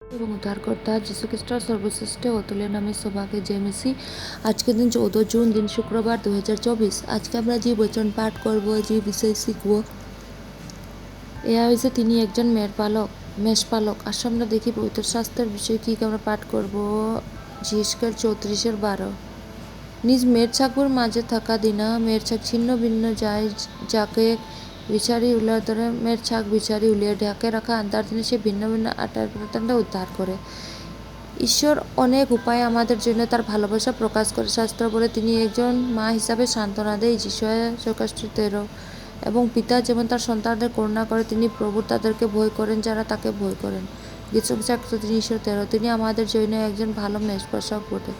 এবং উদ্ধারকর্তা যীশুখ্রিস্টের সর্বশ্রেষ্ঠ অতুল্য নামে সৌভাগ্যে জেমেসি। আজকের দিন 14 জুন, দিন শুক্রবার 2024। আজকে আমরা যে বচন পাঠ করব, যে বিষয় শিখব, এয়া হয়েছে তিনি একজন মেষপালক। আসলে আমরা দেখি পবিত্র শাস্ত্রের বিষয়ে কি আমরা পাঠ করব। জিস্কেল 34:12। নিজ মেয়ের ছাগর মাঝে থাকা দিনা মেয়ের ছাগ ছিন্ন ভিন্ন যায়, যাকে বিচারি উলিয়ার ধরে মেয়ের ছাগ বিচারি উলিয়ে ঢাকে রাখা আন্ধার দিনে সে ভিন্ন ভিন্ন আটার প্রতান্ডা উদ্ধার করে। ঈশ্বর অনেক উপায়ে আমাদের জন্য তার ভালোবাসা প্রকাশ করে। শাস্ত্র বলে তিনি একজন মা হিসাবে সান্ত্বনা দেয়, যিশয় 13। এবং পিতা যেমন তার সন্তানদের করুণা করে, তিনি প্রভু তাদেরকে ভয় করেন যারা তাকে ভয় করেন। গীতসংহিতা 113। তিনি আমাদের জন্য একজন ভালো মেষপালক বটে।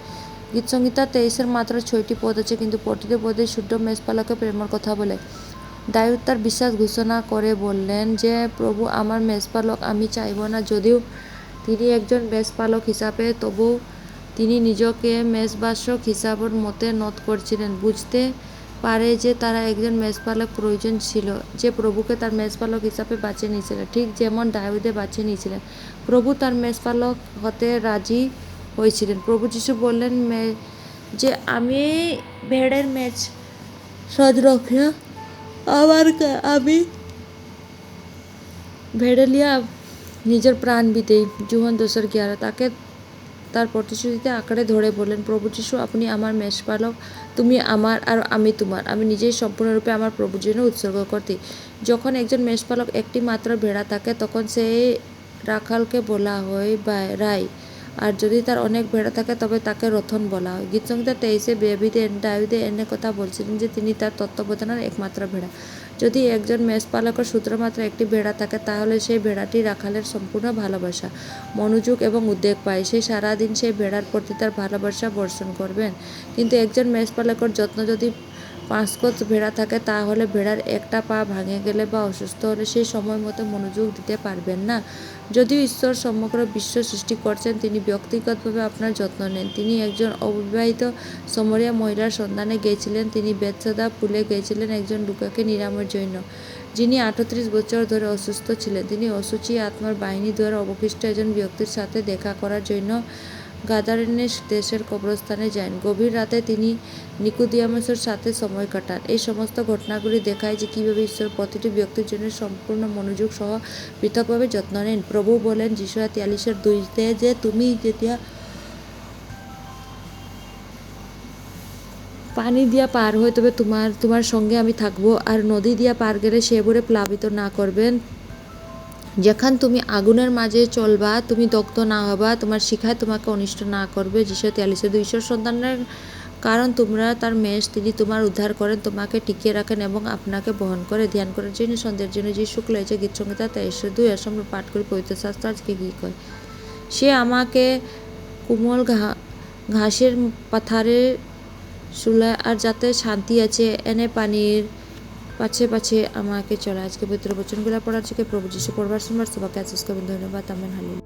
গীতসংহিতা 23-এর মাত্র 6টি পদ আছে, কিন্তু প্রতিটি পদে শুদ্ধ মেষপালকের প্রেমের কথা বলে। দাউদ তার বিশ্বাস ঘোষণা করে বললেন যে, প্রভু আমার মেষপালক, আমি চাইব না যদিও তিনি একজন মেষপালক হিসাবে, তবু তিনি নিজকে মেষবাসক হিসাবের মতে নত করছিলেন। বুঝতে পারে যে তারা একজন মেষপালক প্রয়োজন ছিল, যে প্রভুকে তার মেষপালক হিসাবে বাছে নিয়েছিলেন, ঠিক যেমন দাউদে বাছে নিয়েছিলেন। প্রভু তার মেষপালক হতে রাজি হয়েছিলেন। প্রভু যীশু বললেন যে, আমি ভেড়ের মেষ সদরক্ষা আমি ভেড়ে লিয়া নিজের প্রাণ বিদেই। জোহন 2:11। তাকে তার প্রতিশ্রুতিতে আঁকড়ে ধরে বললেন, প্রভু যীশু, আপনি আমার মেষপালক, তুমি আমার আর আমি তোমার। আমি নিজেই সম্পূর্ণরূপে আমার প্রভুর জন্য উৎসর্গ করতে। যখন একজন মেষপালক একটি মাত্র ভেড়া থাকে, তখন সেই রাখালকে বলা হয় রাই, আর যদি তার অনেক ভেড়া থাকে তবে তাকে রথন বলা হয়। গীতসংহিতা 23-এ দাউদে এনে কথা বলছিলেন যে তিনি তার তত্ত্বাবধানের একমাত্র ভেড়া। যদি একজন মেষপালকের শুধুমাত্র একটি ভেড়া থাকে, তাহলে সেই ভেড়াটি রাখালের সম্পূর্ণ ভালোবাসা, মনোযোগ এবং উদ্বেগ পায়। সে সারাদিন সেই ভেড়ার প্রতি তার ভালোবাসা বর্ষণ করবেন। কিন্তু একজন মেষপালকের যত্ন যদি 5 গজ ভেড়া থাকে, তাহলে ভেড়ার একটা পা ভেঙে গেলে বা অসুস্থ হলে সেই সময় মতো মনোযোগ দিতে পারবেন না। যদিও ঈশ্বর সমগ্র বিশ্ব সৃষ্টি করছেন, তিনি ব্যক্তিগতভাবে আপনার যত্ন নেন। তিনি একজন অবিবাহিত সমরিয়া মহিলার সন্ধানে গিয়েছিলেন। তিনি বেথসাদা পুলে গিয়েছিলেন একজন লোককে নিরাময়ের জন্য, যিনি 38 বছর ধরে অসুস্থ ছিলেন। তিনি অসুচি আত্মার বাহিনী দ্বারা অবশিষ্ট একজন ব্যক্তির সাথে দেখা করার জন্য গাদারেনের দেশের কবরস্থানে যান। গভীর রাতে তিনি নিকোদিয়ামাসের সাথে সময় কাটান। এই সমস্ত ঘটনাগুলি দেখায় যে কীভাবে ঈশ্বর প্রতিটি ব্যক্তির জন্য সম্পূর্ণ মনোযোগ সহ পৃথকভাবে যত্ন নেন। প্রভু বলেন যিশয়া 43:2-তে যে, তুমি যেতিয়া পানি দিয়া পার হয়, তবে তোমার সঙ্গে আমি থাকব, আর নদী দিয়া পার গেলে সে ভরে প্লাবিত না করবেন। যেখান তুমি আগুনের মাঝে চলবা, তুমি দগ্ধ না হবা, তোমার শিখায় তোমাকে অনিষ্ট না করবে। যিশয়া 43:2। ঈশ্বর সন্তানের কারণ তোমরা তার মেষ, তিনি তোমার উদ্ধার করেন, তোমাকে টিকিয়ে রাখেন এবং আপনাকে বহন করে। ধ্যান করার জন্য সন্ধ্যের জন্য যে শুক্ল হয়েছে গীতসংহিতা 23:2। এর আমরা পাঠ করি পবিত্র শাস্ত্র। আজকে কী কয়? সে আমাকে কোমল ঘাসের পাথারে শুলায়, আর যাতে শান্তি আছে এনে পানির পাছে পাছে আমাকে চলা। আজকে পবিত্র বচনগুলো পড়ার থেকে প্রভু যীশু পড়বার শুনবার সবাইকে আজকে ধন্যবাদ। আমেন। হালেলুয়া।